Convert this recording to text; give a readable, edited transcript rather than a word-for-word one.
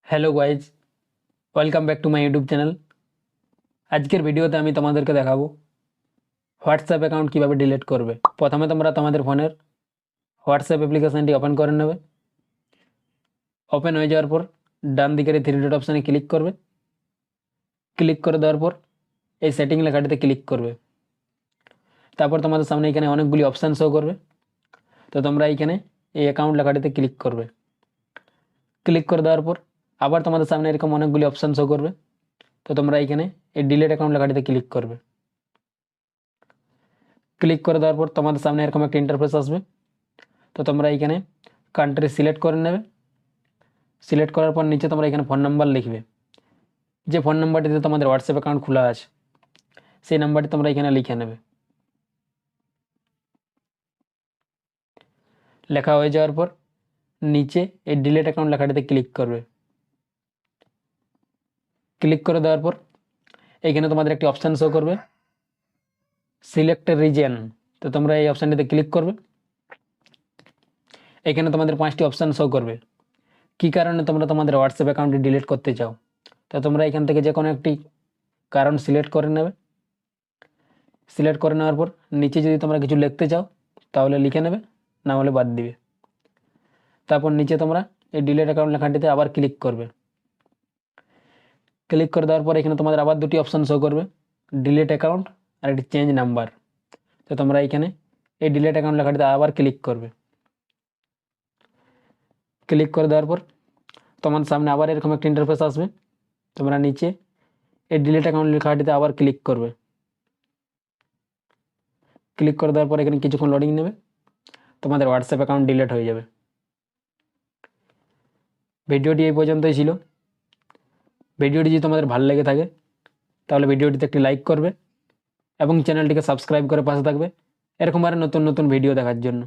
Hello guys, welcome back to my YouTube channel. আজকের ভিডিওতে আমি তোমাদেরকে দেখাবো হোয়াটসঅ্যাপ অ্যাকাউন্ট কীভাবে ডিলিট করবে। প্রথমে তোমরা তোমাদের ফোনের হোয়াটসঅ্যাপ অ্যাপ্লিকেশানটি ওপেন করে নেবে। ওপেন হয়ে যাওয়ার পর ডান দিকের এই থ্রি ডট অপশানে ক্লিক করবে। ক্লিক করে দেওয়ার পর এই সেটিং লেখাটিতে ক্লিক করবে। তারপর তোমাদের সামনে এখানে অনেকগুলি অপশান শো করবে। তো তোমরা এইখানে এই অ্যাকাউন্ট লেখাটিতে ক্লিক করবে। ক্লিক করে দেওয়ার পর আবার তোমাদের সামনে এরকম অনেকগুলি অপশান শো করবে। তো তোমরা এইখানে এই ডিলিট অ্যাকাউন্ট লেখাটিতে ক্লিক করবে। ক্লিক করে দেওয়ার পর তোমাদের সামনে এরকম একটা ইন্টারফেস আসবে। তো তোমরা এইখানে কান্ট্রি সিলেক্ট করে নেবে। সিলেক্ট করার পর নিচে তোমরা এখানে ফোন নাম্বার লিখবে। যে ফোন নাম্বারটিতে তোমাদের হোয়াটসঅ্যাপ অ্যাকাউন্ট খোলা আছে সেই নাম্বারটি তোমরা এখানে লিখে নেবে। লেখা হয়ে যাওয়ার পর নিচে এই ডিলিট অ্যাকাউন্ট লেখাটিতে ক্লিক করবে। ক্লিক করে দেওয়ার পর এইখানে তোমাদের একটি অপশান শো করবে, সিলেক্ট রিজিয়ন। তো তোমরা এই অপশানটিতে ক্লিক করবে। এখানে তোমাদের 5টি অপশান শো করবে কী কারণে তোমরা তোমাদের হোয়াটসঅ্যাপ অ্যাকাউন্টটি ডিলিট করতে চাও। তো তোমরা এখান থেকে যে কোনো একটি কারণ সিলেক্ট করে নেবে। সিলেক্ট করে নেওয়ার পর নিচে যদি তোমরা কিছু লিখতে চাও তাহলে লিখে নেবে, না হলে বাদ দিবে। তারপর নিচে তোমরা এই ডিলিট অ্যাকাউন্ট লেখাটিতে আবার ক্লিক করবে। ক্লিক করে দেওয়ার পর এখানে তোমাদের আবার দুটি অপশান শো করবে, ডিলিট অ্যাকাউন্ট আর একটি চেঞ্জ নাম্বার। তো তোমরা এখানে এই ডিলিট অ্যাকাউন্ট লেখাটিতে আবার ক্লিক করবে। ক্লিক করে দেওয়ার পর তোমার সামনে আবার এরকম একটা ইন্টারফেস আসবে। তোমরা নিচে এই ডিলিট অ্যাকাউন্ট লেখাটিতে আবার ক্লিক করবে। ক্লিক করে দেওয়ার পর এখানে কিছুক্ষণ লোডিং নেবে, তোমাদের হোয়াটসঅ্যাপ অ্যাকাউন্ট ডিলিট হয়ে যাবে। ভিডিওটি এই পর্যন্তই ছিল। ভিডিওটি যদি তোমাদের ভালো লেগে থাকে তাহলে ভিডিওটিতে একটি লাইক করবে এবং চ্যানেলটিকে সাবস্ক্রাইব করে পাশে থাকবে এরকম আরও নতুন নতুন ভিডিও দেখার জন্য।